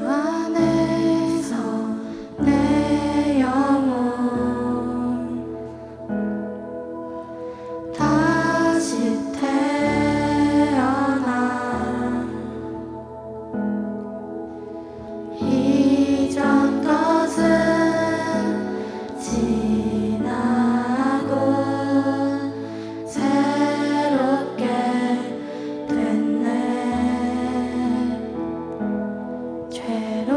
안에서 내 영혼 다시 태어나 이전 것은 지나고 새롭게 됐네. 죄로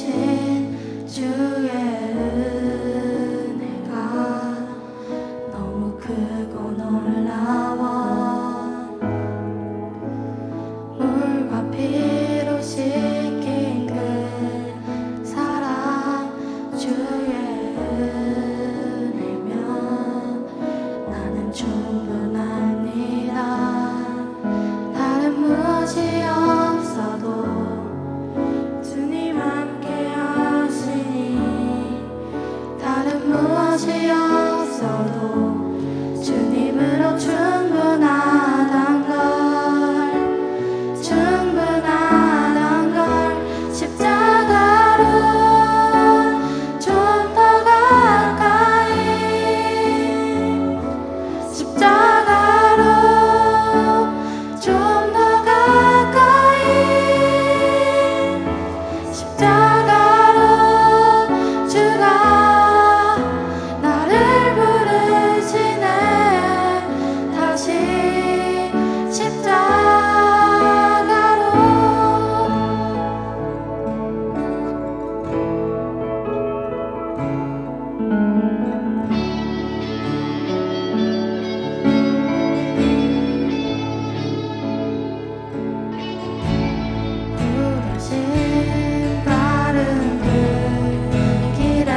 주신 주의 은혜가 너무 크고 놀라워 물과 피로 씻긴 그 사랑 주의 은혜면 나는 충분합니다. 다른 무엇이 없어도 주님 함께 하시니 다른 무엇이 없어도 주님으로 충분하단 걸 충분하단 걸 십자가로 좀 더 가까이 십자가로 좀 더 가까이 십자가로 주가 나를 부르시네 다시 십자가로 부르신 바른 그 길에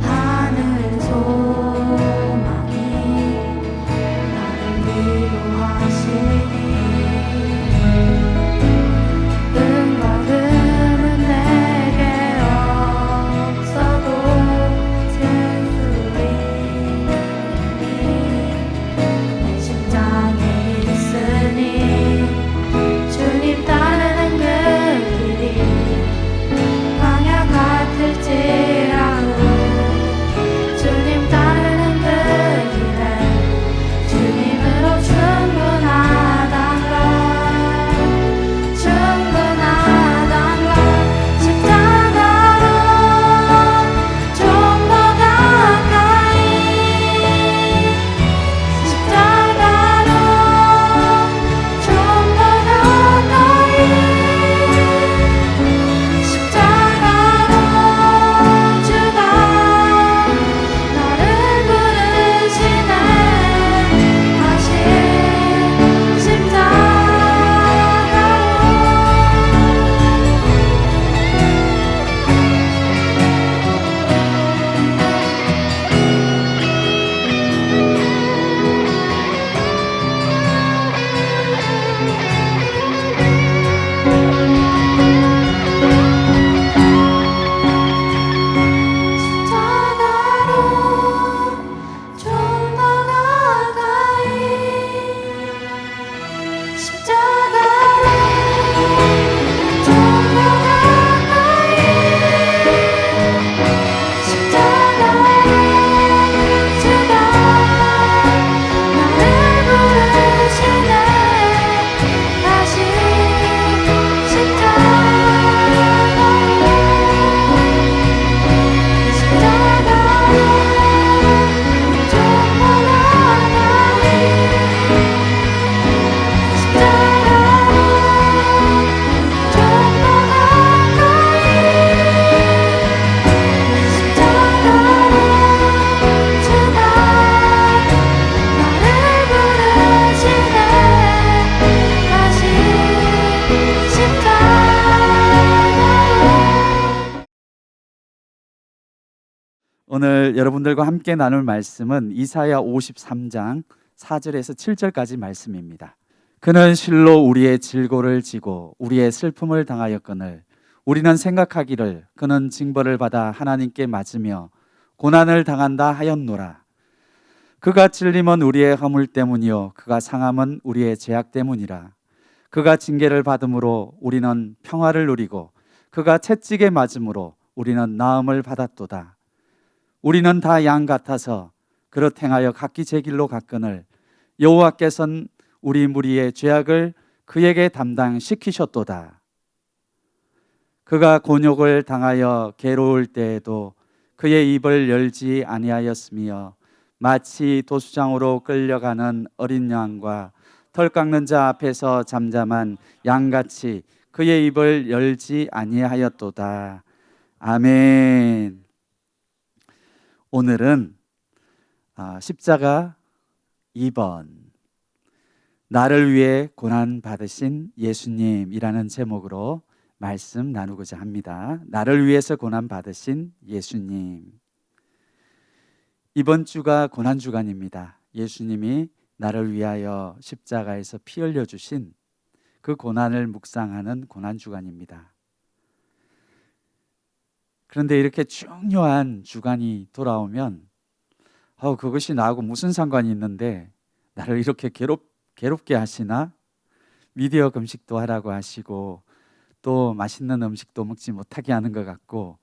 하늘 소망이 나를 위로하시니 은과 금은 내게 없어도 예수님이 내 심장에 있으니 주님 따르는 그 길이 광야 같을지라도 주님 따르는 그 길에 주님으로 충분하단 걸 충분하단 걸 십자가로 좀 더 가까이 십자가로 좀 더 가까이 십자가로 주가 나를 부르시네 다시 십자가로 십자가로 좀 더 가까이 십자가로 좀 더 가까이 십자가로 주가 나를 부르시네 다시 십자가로 십자가로 좀 더 가까이 십자가로 좀 더 가까이 십자가로 주가 나를 부르시네 다시 십자가로 오늘 여러분들과 함께 나눌 말씀은 이사야 53장 4절에서 7절까지 말씀입니다. 그는 실로 우리의 질고를 지고 우리의 슬픔을 당하였거늘 우리는 생각하기를 그는 징벌을 받아 하나님께 맞으며 고난을 당한다 하였노라. 그가 찔림은 우리의 허물 때문이요 그가 상함은 우리의 죄악 때문이라. 그가 징계를 받음으로 우리는 평화를 누리고 그가 채찍에 맞음으로 우리는 나음을 받았도다. 우리는 다 양 같아서 그릇 행하여 각기 제 길로 갔거늘 여호와께서는 우리 무리의 죄악을 그에게 담당시키셨도다. 그가 곤욕을 당하여 괴로울 때에도 그의 입을 열지 아니하였으며 마치 도수장으로 끌려가는 어린 양과 털 깎는 자 앞에서 잠잠한 양같이 그의 입을 열지 아니하였도다. 아멘. 오늘은 십자가 2번 나를 위해 고난 받으신 예수님이라는 제목으로 말씀 나누고자 합니다. 나를 위해서 고난 받으신 예수님. 이번 주가 고난 주간입니다. 예수님이 나를 위하여 십자가에서 피 흘려 주신 그 고난을 묵상하는 고난 주간입니다. 그런데 이렇게 중요한 주간이 돌아오면 그것이 나하고 무슨 상관이 있는데 나를 이렇게 괴롭게 하시나? 미디어 금식도 하라고 하시고 또 맛있는 음식도 먹지 못하게 하는 것 같고,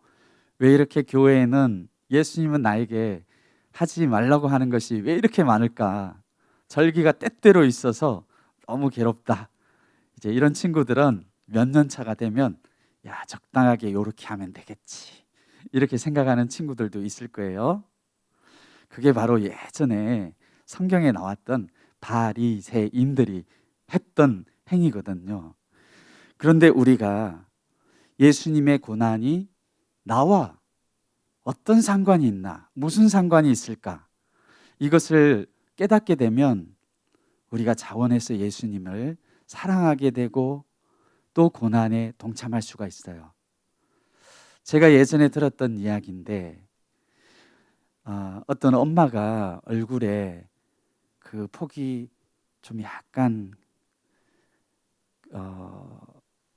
왜 이렇게 교회에는 예수님은 나에게 하지 말라고 하는 것이 왜 이렇게 많을까? 절기가 때때로 있어서 너무 괴롭다. 이제 이런 친구들은 몇 년 차가 되면 야, 적당하게 요렇게 하면 되겠지, 이렇게 생각하는 친구들도 있을 거예요. 그게 바로 예전에 성경에 나왔던 바리새인들이 했던 행위거든요. 그런데 우리가 예수님의 고난이 나와 어떤 상관이 있나, 무슨 상관이 있을까, 이것을 깨닫게 되면 우리가 자원해서 예수님을 사랑하게 되고 또 고난에 동참할 수가 있어요. 제가 예전에 들었던 이야기인데 어떤 엄마가 얼굴에 그 폭이 좀 약간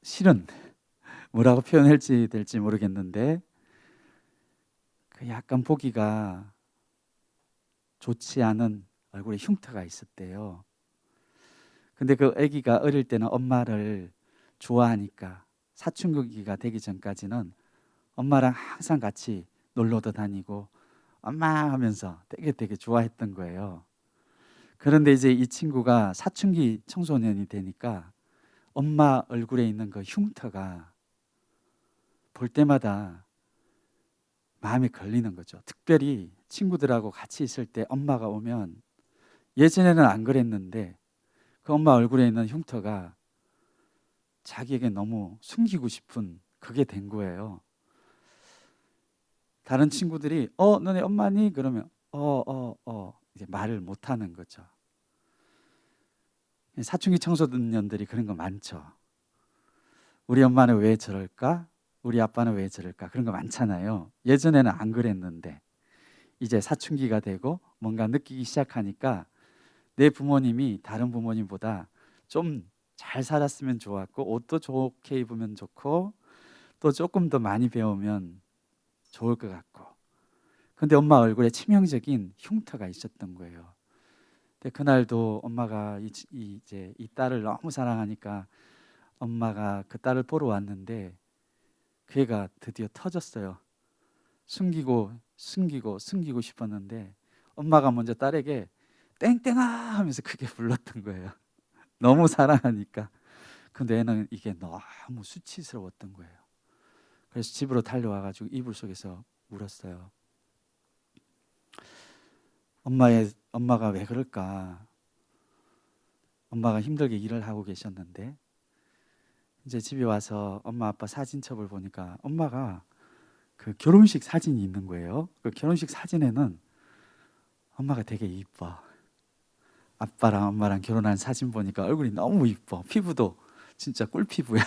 실은 뭐라고 표현할지 될지 모르겠는데 그 약간 보기가 좋지 않은 얼굴에 흉터가 있었대요. 근데 그 아기가 어릴 때는 엄마를 좋아하니까 사춘기가 되기 전까지는 엄마랑 항상 같이 놀러도 다니고 엄마 하면서 되게 좋아했던 거예요. 그런데 이제 이 친구가 사춘기 청소년이 되니까 엄마 얼굴에 있는 그 흉터가 볼 때마다 마음에 걸리는 거죠. 특별히 친구들하고 같이 있을 때 엄마가 오면, 예전에는 안 그랬는데 그 엄마 얼굴에 있는 흉터가 자기에게 너무 숨기고 싶은 그게 된 거예요. 다른 친구들이 너네 엄마니? 그러면 이제 말을 못 하는 거죠. 사춘기 청소년들이 그런 거 많죠. 우리 엄마는 왜 저럴까? 우리 아빠는 왜 저럴까? 그런 거 많잖아요. 예전에는 안 그랬는데 이제 사춘기가 되고 뭔가 느끼기 시작하니까 내 부모님이 다른 부모님보다 좀 잘 살았으면 좋았고, 옷도 좋게 입으면 좋고 또 조금 더 많이 배우면 좋을 것 같고, 근데 엄마 얼굴에 치명적인 흉터가 있었던 거예요. 근데 그날도 엄마가 이제 이 딸을 너무 사랑하니까 엄마가 그 딸을 보러 왔는데 그 애가 드디어 터졌어요. 숨기고 싶었는데 엄마가 먼저 딸에게 땡땡아 하면서 크게 불렀던 거예요. 너무 사랑하니까. 근데 애는 이게 너무 수치스러웠던 거예요. 그래서 집으로 달려와가지고 이불 속에서 울었어요. 엄마가 왜 그럴까? 엄마가 힘들게 일을 하고 계셨는데 이제 집에 와서 엄마 아빠 사진첩을 보니까 엄마가 그 결혼식 사진이 있는 거예요. 그 결혼식 사진에는 엄마가 되게 이뻐. 아빠랑 엄마랑 결혼한 사진 보니까 얼굴이 너무 이뻐. 피부도 진짜 꿀피부야.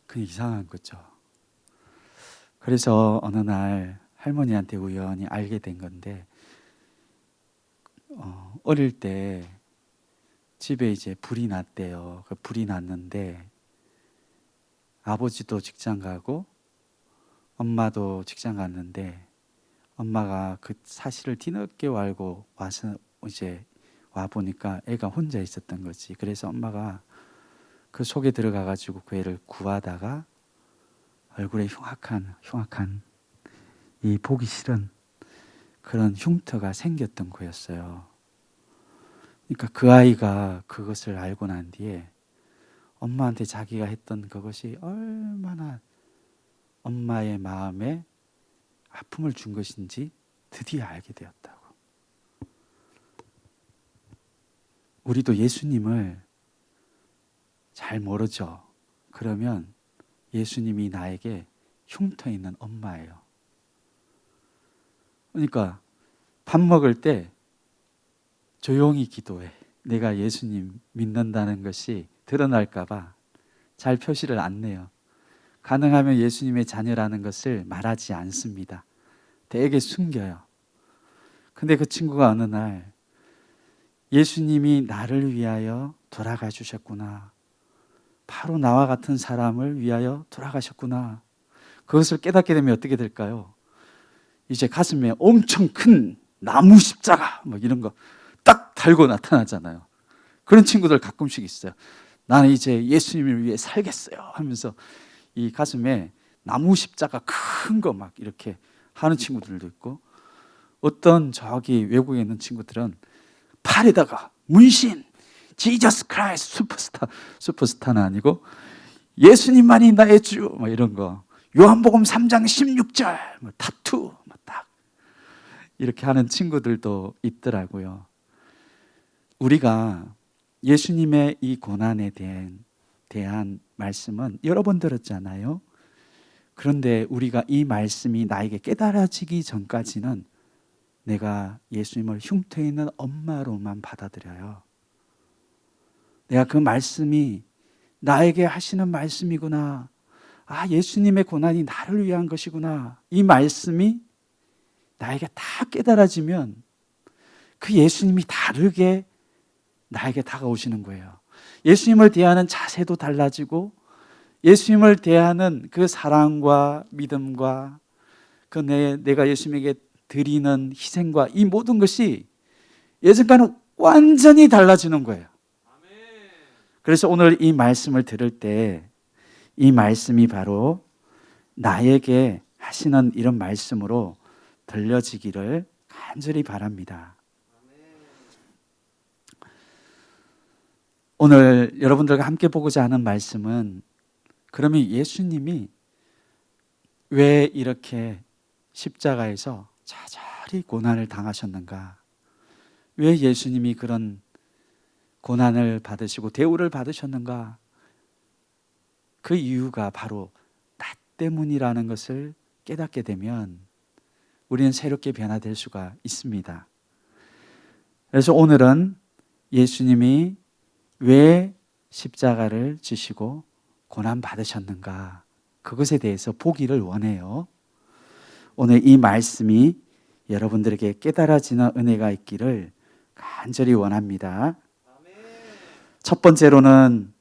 그 이상한 거죠. 그래서 어느 날 할머니한테 우연히 알게 된 건데 어릴 때 집에 이제 불이 났대요. 그 불이 났는데 아버지도 직장 가고 엄마도 직장 갔는데 엄마가 그 사실을 뒤늦게 알고 와서 이제 와 보니까 애가 혼자 있었던 거지. 그래서 엄마가 그 속에 들어가 가지고 그 애를 구하다가 얼굴에 흉악한 이 보기 싫은 그런 흉터가 생겼던 거였어요. 그러니까 그 아이가 그것을 알고 난 뒤에 엄마한테 자기가 했던 그것이 얼마나 엄마의 마음에 아픔을 준 것인지 드디어 알게 되었다고. 우리도 예수님을 잘 모르죠. 그러면 예수님이 나에게 흉터 있는 엄마예요. 그러니까 밥 먹을 때 조용히 기도해. 내가 예수님 믿는다는 것이 드러날까 봐 잘 표시를 안 내요. 가능하면 예수님의 자녀라는 것을 말하지 않습니다. 되게 숨겨요. 근데 그 친구가 어느 날 예수님이 나를 위하여 돌아가 주셨구나. 바로 나와 같은 사람을 위하여 돌아가셨구나. 그것을 깨닫게 되면 어떻게 될까요? 이제 가슴에 엄청 큰 나무 십자가 뭐 이런 거 딱 달고 나타나잖아요. 그런 친구들 가끔씩 있어요. 나는 이제 예수님을 위해 살겠어요 하면서 이 가슴에 나무 십자가 큰 거 막 이렇게 하는 친구들도 있고, 어떤 저기 외국에 있는 친구들은 팔에다가 문신 지저스 크라이스트 슈퍼스타는 아니고 예수님만이 나의 주 뭐 이런 거, 요한복음 3장 16절 뭐 타투 뭐 딱 이렇게 하는 친구들도 있더라고요. 우리가 예수님의 이 고난에 대한 말씀은 여러 번 들었잖아요. 그런데 우리가 이 말씀이 나에게 깨달아지기 전까지는 내가 예수님을 흉터 있는 엄마로만 받아들여요. 내가 그 말씀이 나에게 하시는 말씀이구나. 아, 예수님의 고난이 나를 위한 것이구나. 이 말씀이 나에게 다 깨달아지면 그 예수님이 다르게 나에게 다가오시는 거예요. 예수님을 대하는 자세도 달라지고, 예수님을 대하는 그 사랑과 믿음과 그 내가 예수님에게 드리는 희생과 이 모든 것이 예전과는 완전히 달라지는 거예요. 그래서 오늘 이 말씀을 들을 때 이 말씀이 바로 나에게 하시는 이런 말씀으로 들려지기를 간절히 바랍니다. 오늘 여러분들과 함께 보고자 하는 말씀은, 그러면 예수님이 왜 이렇게 십자가에서 자잘히 고난을 당하셨는가? 왜 예수님이 그런 고난을 받으시고 대우를 받으셨는가? 그 이유가 바로 나 때문이라는 것을 깨닫게 되면 우리는 새롭게 변화될 수가 있습니다. 그래서 오늘은 예수님이 왜 십자가를 지시고 고난 받으셨는가, 그것에 대해서 보기를 원해요. 오늘 이 말씀이 여러분들에게 깨달아지는 은혜가 있기를 간절히 원합니다. 첫 번째로는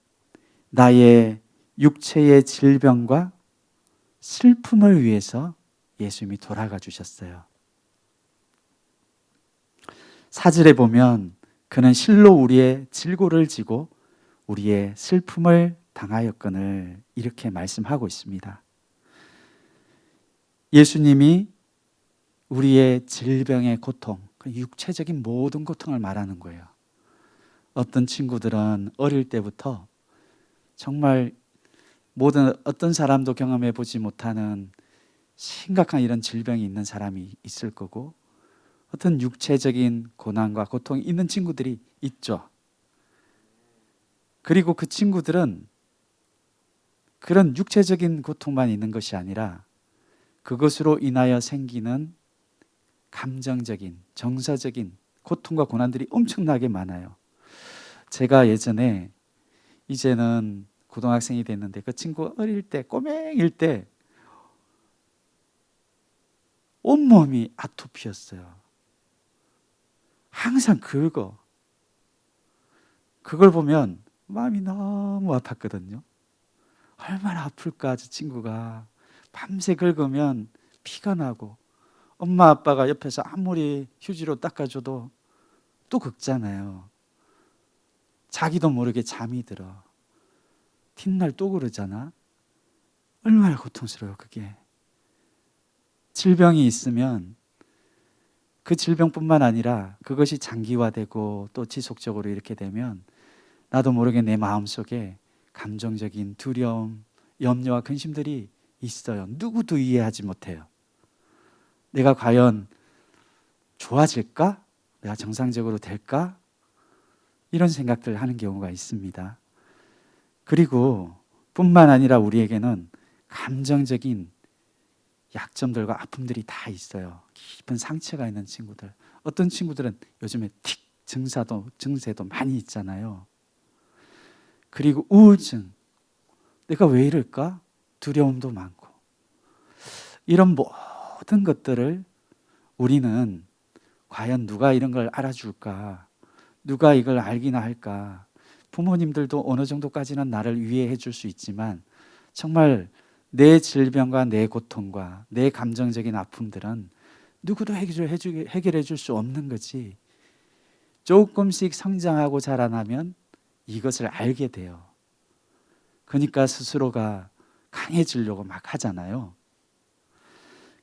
나의 육체의 질병과 슬픔을 위해서 예수님이 돌아가 주셨어요. 4절에 보면 그는 실로 우리의 질고를 지고 우리의 슬픔을 당하였거늘 이렇게 말씀하고 있습니다. 예수님이 우리의 질병의 고통, 육체적인 모든 고통을 말하는 거예요. 어떤 친구들은 어릴 때부터 정말 어떤 사람도 경험해 보지 못하는 심각한 이런 질병이 있는 사람이 있을 거고, 어떤 육체적인 고난과 고통이 있는 친구들이 있죠. 그리고 그 친구들은 그런 육체적인 고통만 있는 것이 아니라 그것으로 인하여 생기는 감정적인, 정서적인 고통과 고난들이 엄청나게 많아요. 제가 예전에, 이제는 고등학생이 됐는데, 그 친구 어릴 때, 꼬맹일 때 온몸이 아토피였어요. 항상 그걸 보면 마음이 너무 아팠거든요. 얼마나 아플까. 저 친구가 밤새 긁으면 피가 나고, 엄마 아빠가 옆에서 아무리 휴지로 닦아줘도 또 긁잖아요. 자기도 모르게 잠이 들어. 뒷날 또 그러잖아. 얼마나 고통스러워 그게. 질병이 있으면 그 질병뿐만 아니라 그것이 장기화되고 또 지속적으로 이렇게 되면 나도 모르게 내 마음속에 감정적인 두려움, 염려와 근심들이 있어요. 누구도 이해하지 못해요. 내가 과연 좋아질까? 내가 정상적으로 될까? 이런 생각들을 하는 경우가 있습니다. 그리고 뿐만 아니라 우리에게는 감정적인 약점들과 아픔들이 다 있어요. 깊은 상처가 있는 친구들. 어떤 친구들은 요즘에 증세도 많이 있잖아요. 그리고 우울증. 내가 왜 이럴까? 두려움도 많고. 이런 모든 것들을 우리는 과연 누가 이런 걸 알아줄까? 누가 이걸 알기나 할까? 부모님들도 어느 정도까지는 나를 이해해 줄 수 있지만 정말 내 질병과 내 고통과 내 감정적인 아픔들은 누구도 해결해 줄 수 없는 거지. 조금씩 성장하고 자라나면 이것을 알게 돼요. 그러니까 스스로가 강해지려고 막 하잖아요.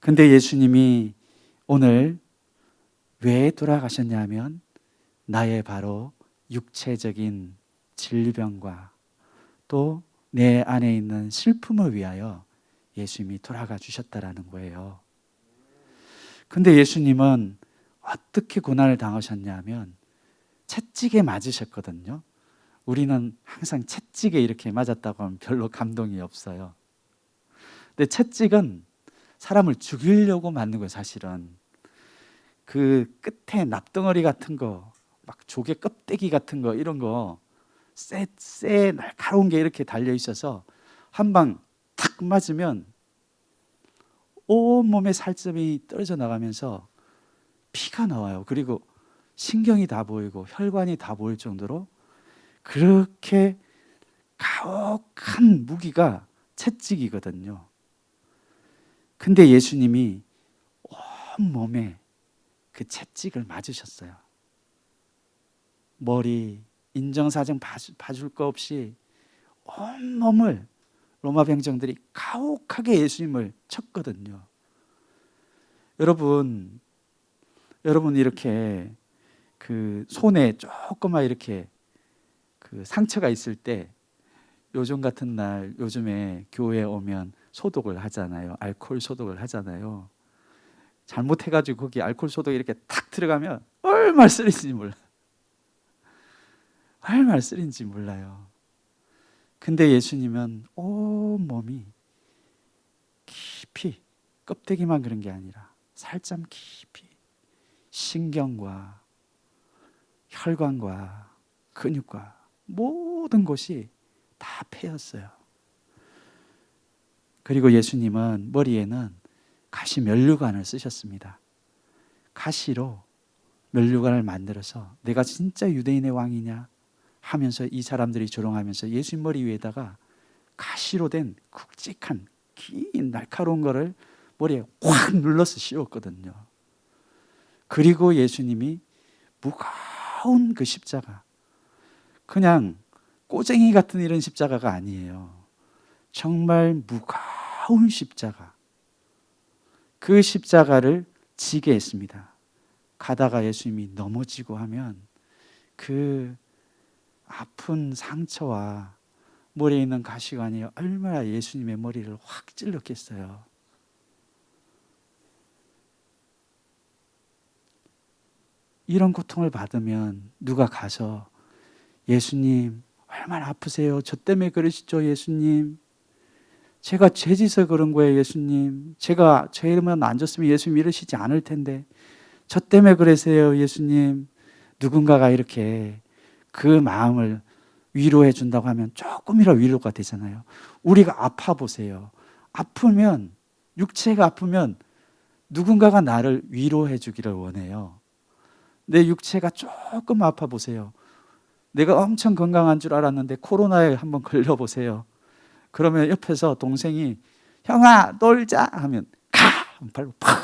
근데 예수님이 오늘 왜 돌아가셨냐면 나의 바로 육체적인 질병과 또 내 안에 있는 슬픔을 위하여 예수님이 돌아가 주셨다라는 거예요. 근데 예수님은 어떻게 고난을 당하셨냐면 채찍에 맞으셨거든요. 우리는 항상 채찍에 이렇게 맞았다고 하면 별로 감동이 없어요. 근데 채찍은 사람을 죽이려고 맞는 거예요, 사실은. 그 끝에 납덩어리 같은 거, 막 조개 껍데기 같은 거, 이런 거, 쎄 날카로운 게 이렇게 달려 있어서 한 방 탁 맞으면 온 몸에 살점이 떨어져 나가면서 피가 나와요. 그리고 신경이 다 보이고 혈관이 다 보일 정도로 그렇게 가혹한 무기가 채찍이거든요. 근데 예수님이 온 몸에 그 채찍을 맞으셨어요. 머리, 인정사정 봐줄 거 없이 온 몸을 로마 병정들이 가혹하게 예수님을 쳤거든요. 여러분 이렇게 그 손에 조그마 이렇게 그 상처가 있을 때 요즘 같은 날 요즘에 교회에 오면 소독을 하잖아요. 알코올 소독을 하잖아요. 잘못해가지고 거기 알코올 소독 이렇게 탁 들어가면 얼마나 쓰린지 몰라. 얼마나 쓰린지 몰라요. 근데 예수님은 온 몸이 깊이 껍데기만 그런 게 아니라 살점 깊이 신경과 혈관과 근육과 모든 곳이 다 패였어요. 그리고 예수님은 머리에는 가시 면류관을 쓰셨습니다. 가시로 면류관을 만들어서 내가 진짜 유대인의 왕이냐 하면서 이 사람들이 조롱하면서 예수님 머리 위에다가 가시로 된 굵직한 긴 날카로운 거를 머리에 확 눌러서 씌웠거든요. 그리고 예수님이 무거운 그 십자가, 그냥 꼬쟁이 같은 이런 십자가가 아니에요. 정말 무거운 십자가, 그 십자가를 지게 했습니다. 가다가 예수님이 넘어지고 하면 그 아픈 상처와 머리에 있는 가시관이 얼마나 예수님의 머리를 확 찔렀겠어요. 이런 고통을 받으면 누가 가서 예수님 얼마나 아프세요? 저 때문에 그러시죠 예수님? 제가 죄짓어 그런 거예요 예수님. 제가 죄만 안 졌으면 예수님 이러시지 않을 텐데 저 때문에 그러세요 예수님. 누군가가 이렇게 그 마음을 위로해 준다고 하면 조금이라도 위로가 되잖아요. 우리가 아파 보세요. 아프면, 육체가 아프면 누군가가 나를 위로해 주기를 원해요. 내 육체가 조금 아파 보세요. 내가 엄청 건강한 줄 알았는데 코로나에 한번 걸려 보세요. 그러면 옆에서 동생이 형아 놀자 하면 가! 발로 팍!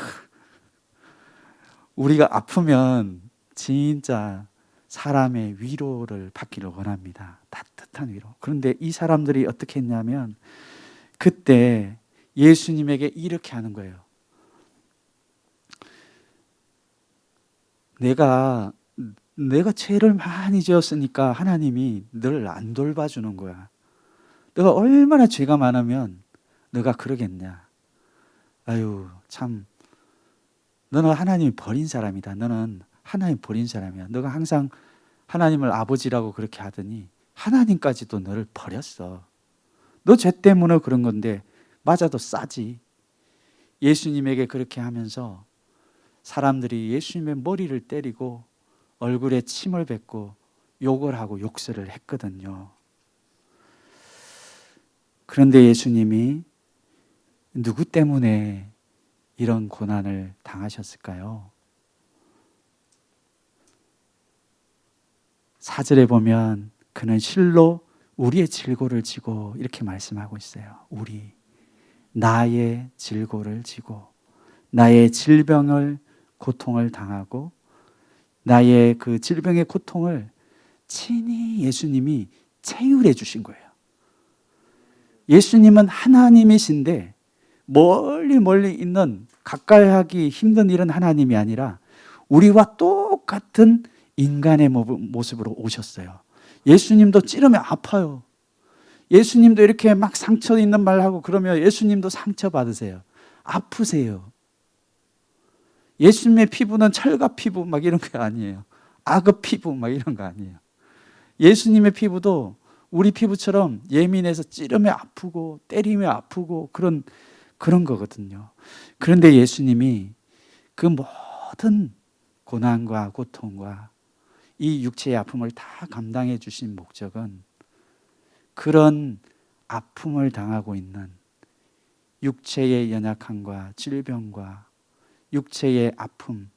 우리가 아프면 진짜 사람의 위로를 받기를 원합니다. 따뜻한 위로. 그런데 이 사람들이 어떻게 했냐면 그때 예수님에게 이렇게 하는 거예요. 내가 죄를 많이 지었으니까 하나님이 널 안 돌봐주는 거야. 너가 얼마나 죄가 많으면 너가 그러겠냐. 아유 참 너는 하나님이 버린 사람이다. 너는 하나님 버린 사람이야. 너가 항상 하나님을 아버지라고 그렇게 하더니 하나님까지도 너를 버렸어. 너 죄 때문에 그런 건데 맞아도 싸지. 예수님에게 그렇게 하면서 사람들이 예수님의 머리를 때리고 얼굴에 침을 뱉고 욕을 하고 욕설을 했거든요. 그런데 예수님이 누구 때문에 이런 고난을 당하셨을까요? 4절에 보면 그는 실로 우리의 질고를 지고 이렇게 말씀하고 있어요. 나의 질고를 지고 나의 질병을 고통을 당하고 나의 그 질병의 고통을 친히 예수님이 체휼해 주신 거예요. 예수님은 하나님이신데 멀리 있는 가까이 하기 힘든 일은 하나님이 아니라 우리와 똑같은 인간의 모습으로 오셨어요. 예수님도 찌르면 아파요. 예수님도 이렇게 막 상처 있는 말 하고 그러면 예수님도 상처 받으세요. 아프세요. 예수님의 피부는 철갑 피부 막 이런 거 아니에요. 악어 피부 막 이런 거 아니에요. 예수님의 피부도 우리 피부처럼 예민해서 찌르면 아프고 때리면 아프고 그런 거거든요. 그런데 예수님이 그 모든 고난과 고통과 이 육체의 아픔을 다 감당해 주신 목적은 그런 아픔을 당하고 있는 육체의 연약함과 질병과 육체의 아픔,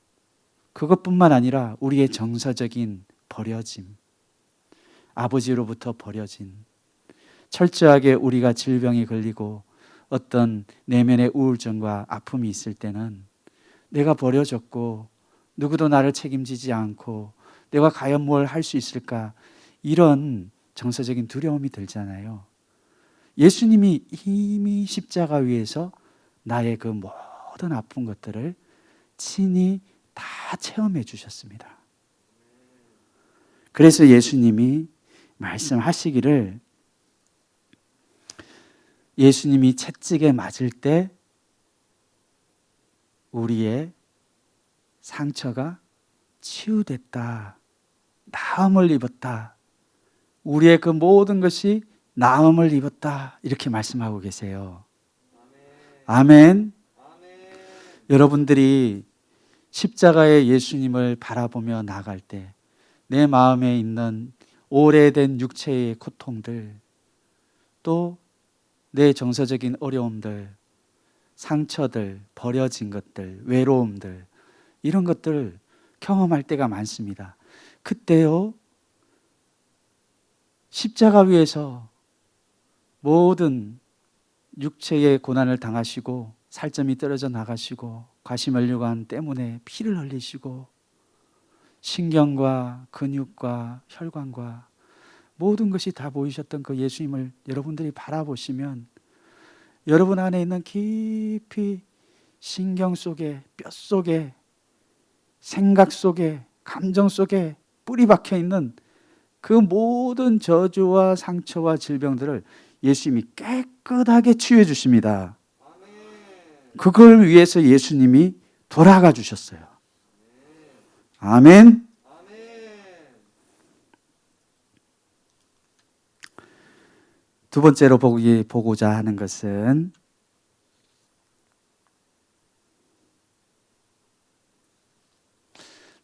그것뿐만 아니라 우리의 정서적인 버려짐, 아버지로부터 버려진, 철저하게 우리가 질병에 걸리고 어떤 내면의 우울증과 아픔이 있을 때는 내가 버려졌고 누구도 나를 책임지지 않고 내가 과연 뭘 할 수 있을까, 이런 정서적인 두려움이 들잖아요. 예수님이 이미 십자가 위에서 나의 그 모든 아픈 것들을 친히 다 체험해 주셨습니다. 그래서 예수님이 말씀하시기를, 예수님이 채찍에 맞을 때 우리의 상처가 치유됐다, 나음을 입었다, 우리의 그 모든 것이 나음을 입었다, 이렇게 말씀하고 계세요. 아멘. 여러분들이 십자가의 예수님을 바라보며 나아갈 때 내 마음에 있는 오래된 육체의 고통들, 또 내 정서적인 어려움들, 상처들, 버려진 것들, 외로움들, 이런 것들 경험할 때가 많습니다. 그때요, 십자가 위에서 모든 육체의 고난을 당하시고 살점이 떨어져 나가시고 과시면류관 때문에 피를 흘리시고 신경과 근육과 혈관과 모든 것이 다 보이셨던 그 예수님을 여러분들이 바라보시면 여러분 안에 있는 깊이 신경 속에, 뼈 속에, 생각 속에, 감정 속에 뿌리 박혀 있는 그 모든 저주와 상처와 질병들을 예수님이 깨끗하게 치유해 주십니다. 그걸 위해서 예수님이 돌아가 주셨어요. 아멘. 두 번째로 보고자 하는 것은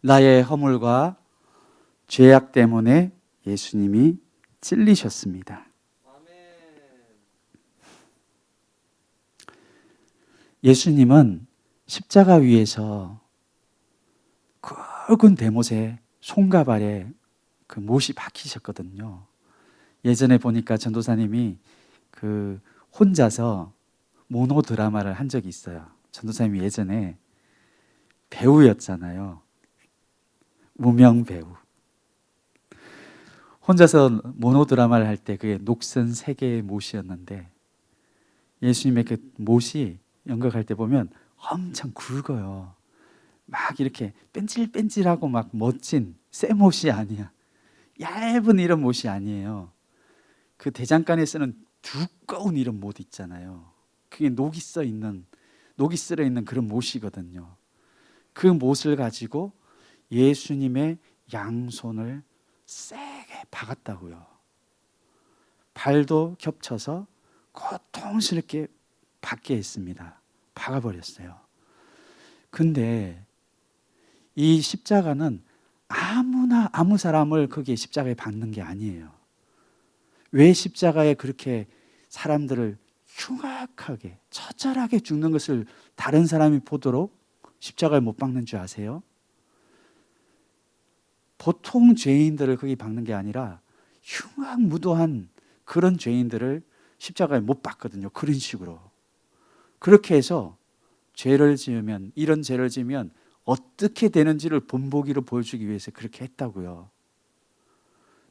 나의 허물과 죄악 때문에 예수님이 찔리셨습니다. 예수님은 십자가 위에서 굵은 대못에 손가발에 그 못이 박히셨거든요. 예전에 보니까 전도사님이 그 혼자서 모노 드라마를 한 적이 있어요. 전도사님이 예전에 배우였잖아요. 무명 배우. 혼자서 모노 드라마를 할 때 그게 녹슨 3개의 못이었는데 예수님의 그 못이 연극할 때 보면 엄청 굵어요. 막 이렇게 뺀질뺀질하고 막 멋진 새 못이 아니야. 얇은 이런 못이 아니에요. 그 대장간에 쓰는 두꺼운 이런 못 있잖아요. 그게 녹이 쓸어 있는 그런 못이거든요. 그 못을 가지고 예수님의 양손을 세게 박았다고요. 발도 겹쳐서 고통스럽게 박게 했습니다. 박아버렸어요. 근데 이 십자가는 아무나 아무 사람을 거기에 십자가에 박는 게 아니에요. 왜 십자가에 그렇게 사람들을 흉악하게 처절하게 죽는 것을 다른 사람이 보도록 십자가에 못 박는 줄 아세요? 보통 죄인들을 거기 박는 게 아니라 흉악무도한 그런 죄인들을 십자가에 못 박거든요. 그런 식으로. 그렇게 해서 이런 죄를 지으면 어떻게 되는지를 본보기로 보여주기 위해서 그렇게 했다고요.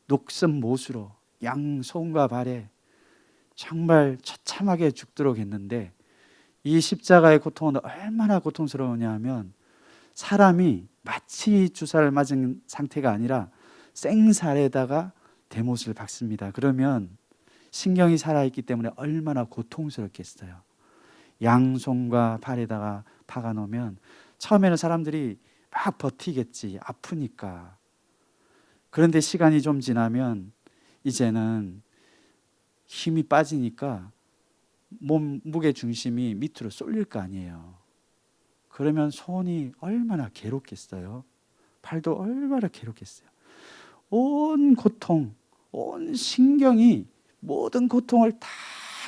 녹슨 못으로 양 손과 발에 정말 처참하게 죽도록 했는데, 이 십자가의 고통은 얼마나 고통스러우냐 하면 사람이 마치 주사를 맞은 상태가 아니라 생살에다가 대못을 박습니다. 그러면 신경이 살아있기 때문에 얼마나 고통스럽겠어요. 양손과 발에다가 박아 놓으면 처음에는 사람들이 막 버티겠지, 아프니까. 그런데 시간이 좀 지나면 이제는 힘이 빠지니까 몸 무게 중심이 밑으로 쏠릴 거 아니에요. 그러면 손이 얼마나 괴롭겠어요. 팔도 얼마나 괴롭겠어요. 온 고통, 온 신경이 모든 고통을 다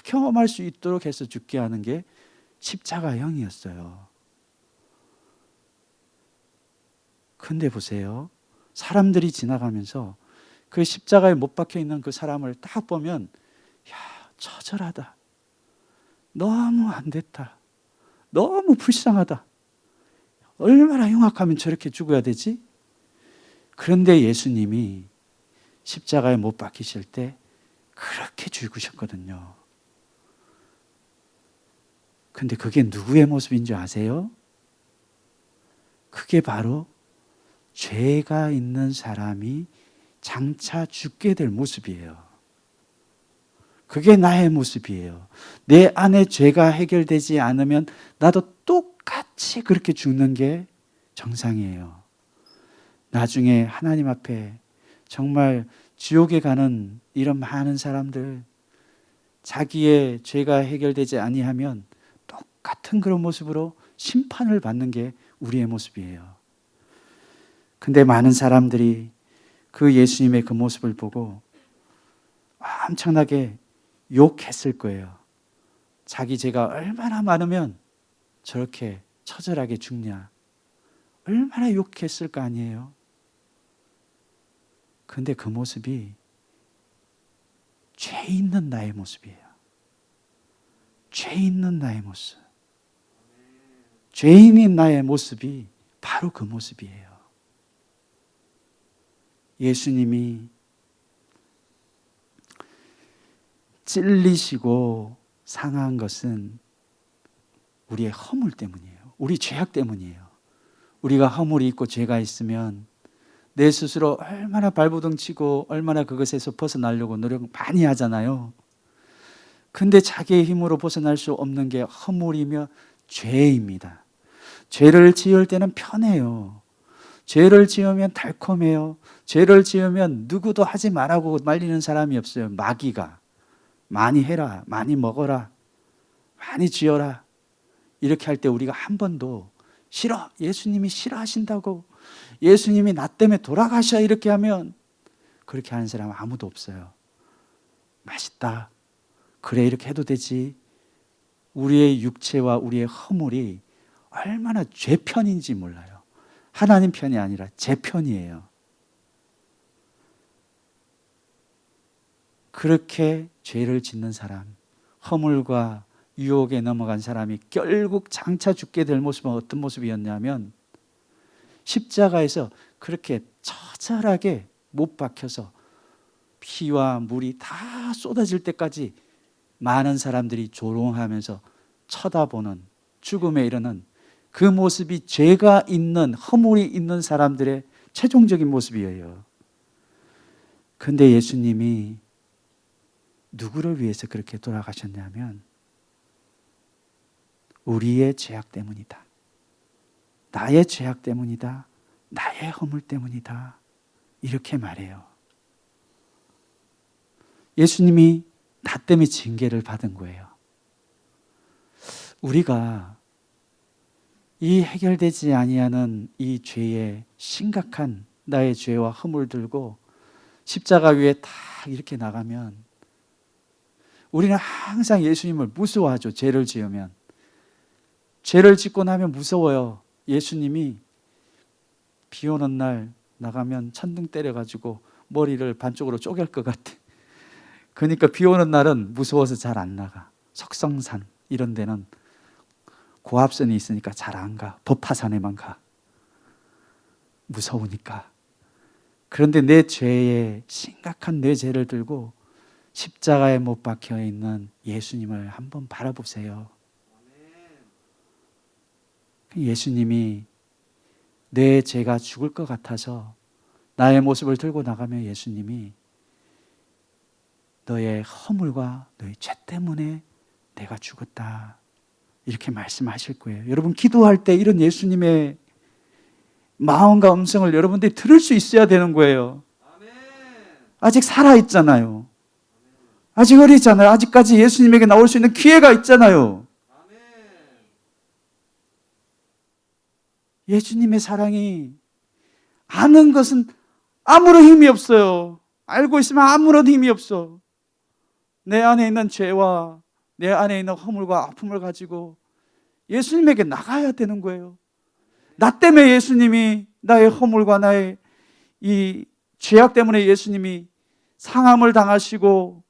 경험할 수 있도록 해서 죽게 하는 게 십자가형이었어요. 근데 보세요. 사람들이 지나가면서 그 십자가에 못 박혀 있는 그 사람을 딱 보면, 야, 처절하다. 너무 안 됐다. 너무 불쌍하다. 얼마나 흉악하면 저렇게 죽어야 되지? 그런데 예수님이 십자가에 못 박히실 때 그렇게 죽으셨거든요. 근데 그게 누구의 모습인 줄 아세요? 그게 바로 죄가 있는 사람이 장차 죽게 될 모습이에요. 그게 나의 모습이에요. 내 안에 죄가 해결되지 않으면 나도 똑같이 그렇게 죽는 게 정상이에요. 나중에 하나님 앞에 정말 지옥에 가는 이런 많은 사람들, 자기의 죄가 해결되지 아니하면 똑같은 그런 모습으로 심판을 받는 게 우리의 모습이에요. 근데 많은 사람들이 그 예수님의 그 모습을 보고 엄청나게 욕했을 거예요. 자기 죄가 얼마나 많으면 저렇게 처절하게 죽냐. 얼마나 욕했을 거 아니에요. 근데 그 모습이 죄 있는 나의 모습이에요. 죄 있는 나의 모습. 죄인인 나의 모습이 바로 그 모습이에요. 예수님이 찔리시고 상한 것은 우리의 허물 때문이에요. 우리 죄악 때문이에요. 우리가 허물이 있고 죄가 있으면 내 스스로 얼마나 발버둥 치고 얼마나 그것에서 벗어나려고 노력 많이 하잖아요. 근데 자기의 힘으로 벗어날 수 없는 게 허물이며 죄입니다. 죄를 지을 때는 편해요. 죄를 지으면 달콤해요. 죄를 지으면 누구도 하지 말라고 말리는 사람이 없어요. 마귀가 많이 해라, 많이 먹어라, 많이 지어라, 이렇게 할 때 우리가 한 번도 싫어, 예수님이 싫어하신다고, 예수님이 나 때문에 돌아가셔, 이렇게 하면 그렇게 하는 사람은 아무도 없어요. 맛있다, 그래 이렇게 해도 되지. 우리의 육체와 우리의 허물이 얼마나 죄 편인지 몰라요. 하나님 편이 아니라 제 편이에요. 그렇게 죄를 짓는 사람, 허물과 유혹에 넘어간 사람이 결국 장차 죽게 될 모습은 어떤 모습이었냐면, 십자가에서 그렇게 처절하게 못 박혀서 피와 물이 다 쏟아질 때까지 많은 사람들이 조롱하면서 쳐다보는, 죽음에 이르는 그 모습이 죄가 있는, 허물이 있는 사람들의 최종적인 모습이에요. 근데 예수님이 누구를 위해서 그렇게 돌아가셨냐면 우리의 죄악 때문이다. 나의 죄악 때문이다. 나의 허물 때문이다. 이렇게 말해요. 예수님이 나 때문에 징계를 받은 거예요. 우리가 이 해결되지 아니하는 이 죄의 심각한 나의 죄와 허물 들고 십자가 위에 딱 이렇게 나가면 우리는 항상 예수님을 무서워하죠. 죄를 지으면. 죄를 짓고 나면 무서워요. 예수님이 비 오는 날 나가면 천둥 때려가지고 머리를 반쪽으로 쪼갤 것 같아. 그러니까 비 오는 날은 무서워서 잘 안 나가. 석성산 이런 데는 고압선이 있으니까 잘 안 가. 법화산에만 가. 무서우니까. 그런데 내 죄에 심각한 내 죄를 들고 십자가에 못 박혀 있는 예수님을 한번 바라보세요. 예수님이 내 죄가 죽을 것 같아서 나의 모습을 들고 나가면 예수님이 너의 허물과 너의 죄 때문에 내가 죽었다 이렇게 말씀하실 거예요. 여러분 기도할 때 이런 예수님의 마음과 음성을 여러분들이 들을 수 있어야 되는 거예요. 아직 살아있잖아요. 아직 어리잖아요. 아직까지 예수님에게 나올 수 있는 기회가 있잖아요. 예수님의 사랑이 아는 것은 아무런 힘이 없어요. 알고 있으면 아무런 힘이 없어. 내 안에 있는 죄와 내 안에 있는 허물과 아픔을 가지고 예수님에게 나가야 되는 거예요. 나 때문에 예수님이 나의 허물과 나의 이 죄악 때문에 예수님이 상함을 당하시고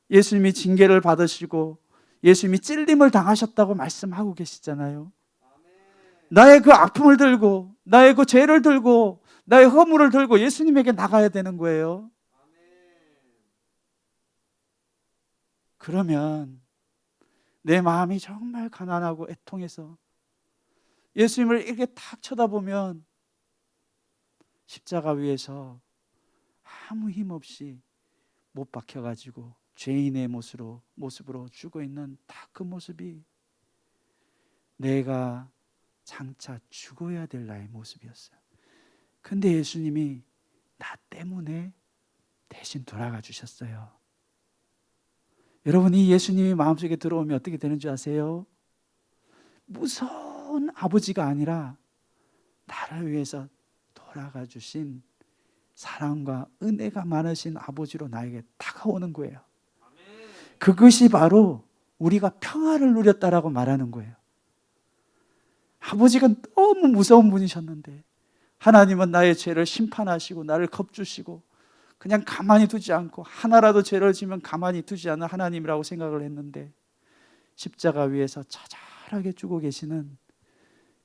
예수님이 징계를 받으시고 예수님이 찔림을 당하셨다고 말씀하고 계시잖아요. 나의 그 아픔을 들고 나의 그 죄를 들고 나의 허물을 들고 예수님에게 나가야 되는 거예요. 그러면 내 마음이 정말 가난하고 애통해서 예수님을 이렇게 탁 쳐다보면 십자가 위에서 아무 힘 없이 못 박혀가지고 죄인의 모습으로 죽어 있는 딱 그 모습이 내가 장차 죽어야 될 나의 모습이었어요. 근데 예수님이 나 때문에 대신 돌아가 주셨어요. 여러분 이 예수님이 마음속에 들어오면 어떻게 되는 줄 아세요? 무서운 아버지가 아니라 나를 위해서 돌아가 주신 사랑과 은혜가 많으신 아버지로 나에게 다가오는 거예요. 그것이 바로 우리가 평화를 누렸다라고 말하는 거예요. 아버지가 너무 무서운 분이셨는데 하나님은 나의 죄를 심판하시고 나를 겁주시고 그냥 가만히 두지 않고 하나라도 죄를 지면 가만히 두지 않는 하나님이라고 생각을 했는데 십자가 위에서 처절하게 죽어 계시는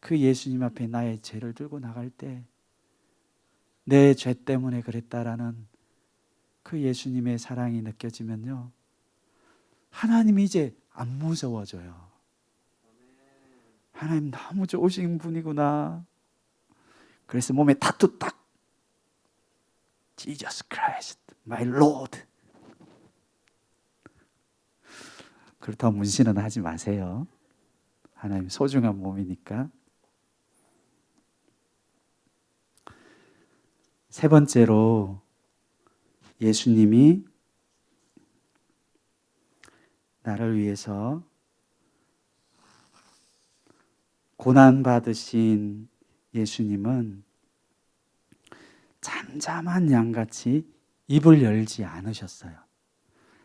그 예수님 앞에 나의 죄를 들고 나갈 때 내 죄 때문에 그랬다라는 그 예수님의 사랑이 느껴지면요, 하나님이 이제 안 무서워져요. 하나님 너무 좋으신 분이구나. 그래서 몸에 타투 딱 Jesus Christ, my Lord. 그렇다고 문신은 하지 마세요. 하나님 소중한 몸이니까. 세 번째로 예수님이 나를 위해서 고난받으신 예수님은 잠잠한 양같이 입을 열지 않으셨어요.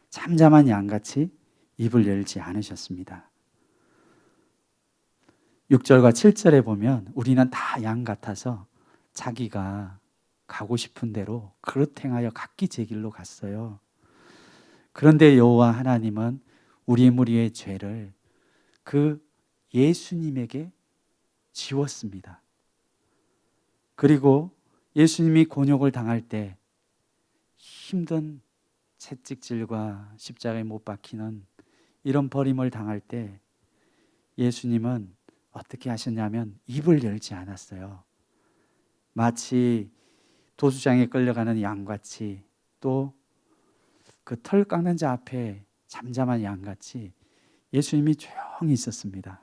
잠잠한 양같이 입을 열지 않으셨습니다. 6절과 7절에 보면 우리는 다 양 같아서 자기가 가고 싶은 대로 그릇 행하여 각기 제 길로 갔어요. 그런데 여호와 하나님은 우리 무리의 죄를 그 예수님에게 지웠습니다. 그리고 예수님이 곤욕을 당할 때 힘든 채찍질과 십자가에 못 박히는 이런 버림을 당할 때 예수님은 어떻게 하셨냐면 입을 열지 않았어요. 마치 도수장에 끌려가는 양같이 또 그 털 깎는 자 앞에 잠잠한 양같이 예수님이 조용히 있었습니다.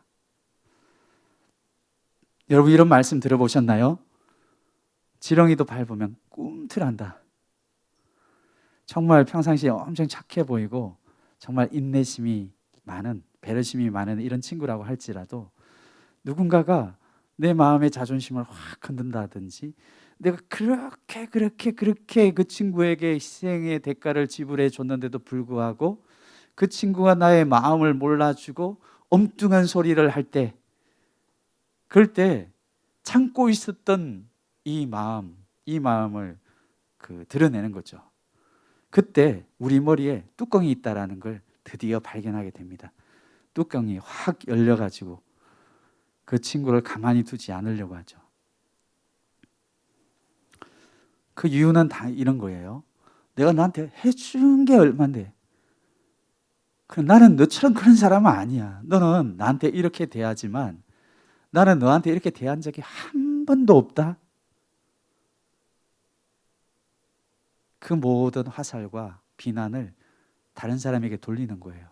여러분 이런 말씀 들어보셨나요? 지렁이도 밟으면 꿈틀한다. 정말 평상시에 엄청 착해 보이고 정말 인내심이 많은 배려심이 많은 이런 친구라고 할지라도 누군가가 내 마음의 자존심을 확 흔든다든지 내가 그렇게 그 친구에게 희생의 대가를 지불해 줬는데도 불구하고 그 친구가 나의 마음을 몰라주고 엉뚱한 소리를 할 때, 그럴 때 참고 있었던 이 마음을 드러내는 거죠. 그때 우리 머리에 뚜껑이 있다라는 걸 드디어 발견하게 됩니다. 뚜껑이 확 열려가지고 그 친구를 가만히 두지 않으려고 하죠. 그 이유는 다 이런 거예요. 내가 너한테 해준 게 얼만데, 나는 너처럼 그런 사람은 아니야. 너는 나한테 이렇게 대하지만 나는 너한테 이렇게 대한 적이 한 번도 없다. 그 모든 화살과 비난을 다른 사람에게 돌리는 거예요.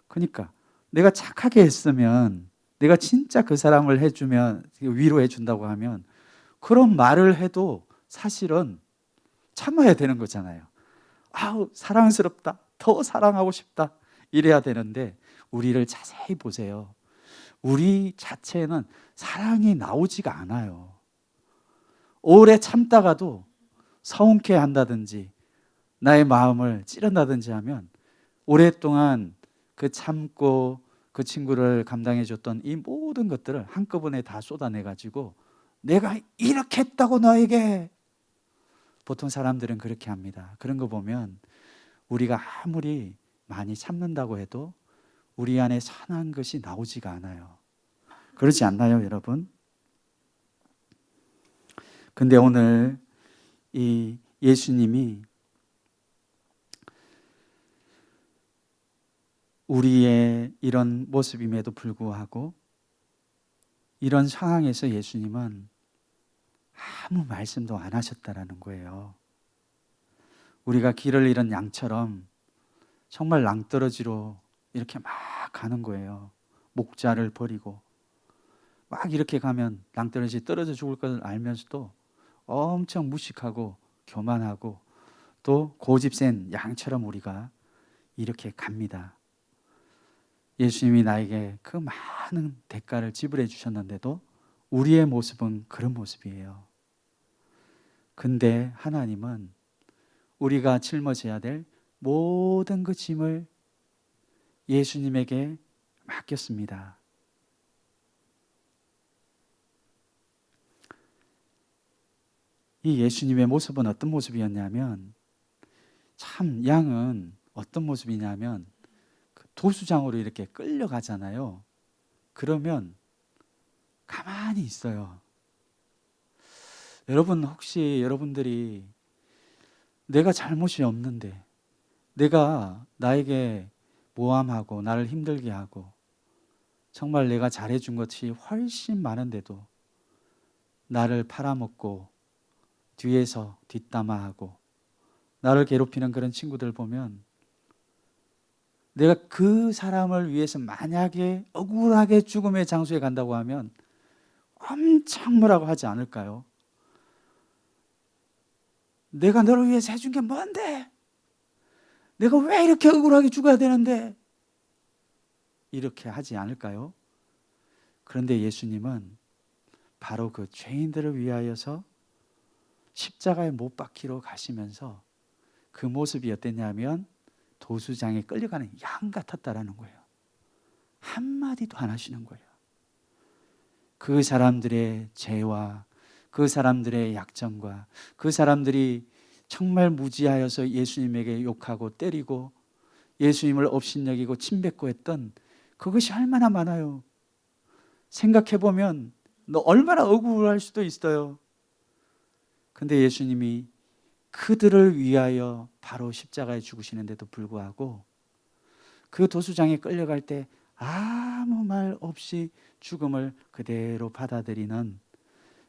그러니까 내가 착하게 했으면, 내가 진짜 그 사람을 해주면, 위로해 준다고 하면 그런 말을 해도 사실은 참아야 되는 거잖아요. 아우, 사랑스럽다, 더 사랑하고 싶다, 이래야 되는데 우리를 자세히 보세요. 우리 자체는 사랑이 나오지가 않아요. 오래 참다가도 서운케 한다든지 나의 마음을 찌른다든지 하면 오랫동안 그 참고 그 친구를 감당해 줬던 이 모든 것들을 한꺼번에 다 쏟아내 가지고 내가 이렇게 했다고 너에게. 보통 사람들은 그렇게 합니다. 그런 거 보면 우리가 아무리 많이 참는다고 해도 우리 안에 선한 것이 나오지가 않아요. 그렇지 않나요, 여러분? 근데 오늘 이 예수님이 우리의 이런 모습임에도 불구하고 이런 상황에서 예수님은 아무 말씀도 안 하셨다라는 거예요. 우리가 길을 잃은 양처럼 정말 낭떠러지로 이렇게 막 가는 거예요. 목자를 버리고 막 이렇게 가면 낭떠러지 떨어져 죽을 것을 알면서도 엄청 무식하고 교만하고 또 고집센 양처럼 우리가 이렇게 갑니다. 예수님이 나에게 그 많은 대가를 지불해 주셨는데도 우리의 모습은 그런 모습이에요. 근데 하나님은 우리가 짊어져야 될 모든 그 짐을 예수님에게 맡겼습니다. 이 예수님의 모습은 어떤 모습이었냐면, 참 양은 어떤 모습이냐면 그 도수장으로 이렇게 끌려가잖아요. 그러면 가만히 있어요. 여러분, 혹시 여러분들이 내가 잘못이 없는데, 내가 나에게 모함하고 나를 힘들게 하고 정말 내가 잘해준 것이 훨씬 많은데도 나를 팔아먹고 뒤에서 뒷담화하고 나를 괴롭히는 그런 친구들 보면, 내가 그 사람을 위해서 만약에 억울하게 죽음의 장소에 간다고 하면 엄청 뭐라고 하지 않을까요? 내가 너를 위해서 해준 게 뭔데? 내가 왜 이렇게 억울하게 죽어야 되는데? 이렇게 하지 않을까요? 그런데 예수님은 바로 그 죄인들을 위하여서 십자가에 못 박히러 가시면서 그 모습이 어땠냐면 도수장에 끌려가는 양 같았다라는 거예요. 한마디도 안 하시는 거예요. 그 사람들의 죄와 그 사람들의 약점과 그 사람들이 정말 무지하여서 예수님에게 욕하고 때리고 예수님을 업신여기고 침뱉고 했던 그것이 얼마나 많아요. 생각해보면 너 얼마나 억울할 수도 있어요. 근데 예수님이 그들을 위하여 바로 십자가에 죽으시는데도 불구하고 그 도수장에 끌려갈 때 아무 말 없이 죽음을 그대로 받아들이는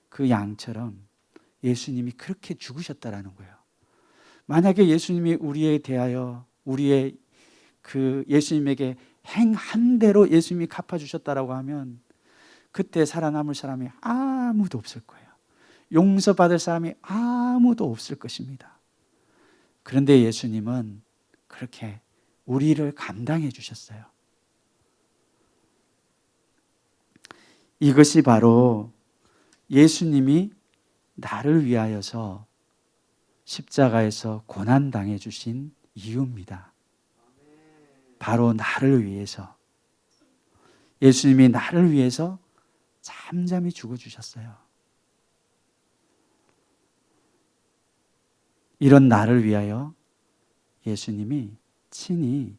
그 양처럼 예수님이 그렇게 죽으셨다라는 거예요. 만약에 예수님이 우리에 대하여 우리의 그 예수님에게 행한 대로 예수님이 갚아주셨다라고 하면 그때 살아남을 사람이 아무도 없을 거예요. 용서받을 사람이 아무도 없을 것입니다. 그런데 예수님은 그렇게 우리를 감당해 주셨어요. 이것이 바로 예수님이 나를 위하여서 십자가에서 고난당해 주신 이유입니다. 바로 나를 위해서. 예수님이 나를 위해서 잠잠히 죽어주셨어요. 이런 나를 위하여 예수님이 친히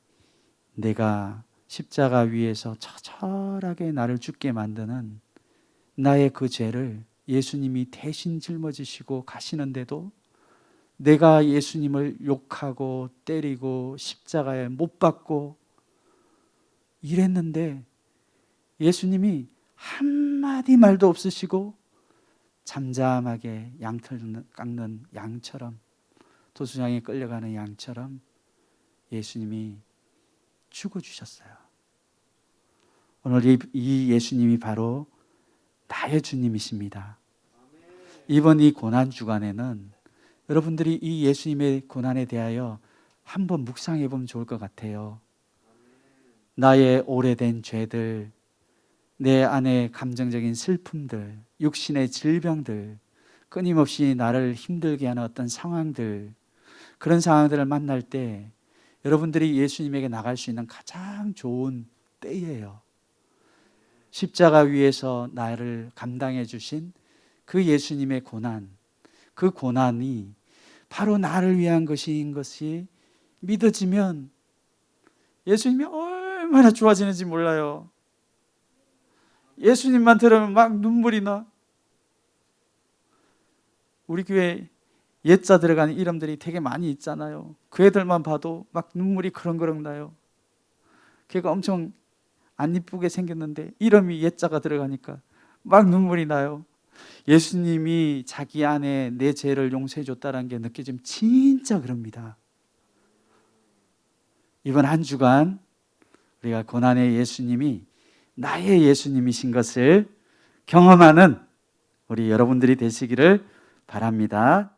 내가 십자가 위에서 처절하게 나를 죽게 만드는 나의 그 죄를 예수님이 대신 짊어지시고 가시는데도 내가 예수님을 욕하고 때리고 십자가에 못 박고 이랬는데 예수님이 한마디 말도 없으시고 잠잠하게 양털 깎는 양처럼, 도수장에 끌려가는 양처럼 예수님이 죽어주셨어요. 오늘 이 예수님이 바로 나의 주님이십니다. 이번 이 고난 주간에는 여러분들이 이 예수님의 고난에 대하여 한번 묵상해 보면 좋을 것 같아요. 나의 오래된 죄들, 내 안에 감정적인 슬픔들, 육신의 질병들, 끊임없이 나를 힘들게 하는 어떤 상황들, 그런 상황들을 만날 때 여러분들이 예수님에게 나갈 수 있는 가장 좋은 때예요. 십자가 위에서 나를 감당해 주신 그 예수님의 고난, 그 고난이 바로 나를 위한 것인 것이 믿어지면 예수님이 얼마나 좋아지는지 몰라요. 예수님만 들으면 막 눈물이 나. 우리 교회 옛자 들어가는 이름들이 되게 많이 있잖아요. 그 애들만 봐도 막 눈물이 그렁그렁 나요. 걔가 엄청 안 이쁘게 생겼는데 이름이 옛자가 들어가니까 막 눈물이 나요. 예수님이 자기 안에 내 죄를 용서해 줬다는 게 느껴지면 진짜 그럽니다. 이번 한 주간 우리가 고난의 예수님이 나의 예수님이신 것을 경험하는 우리 여러분들이 되시기를 바랍니다.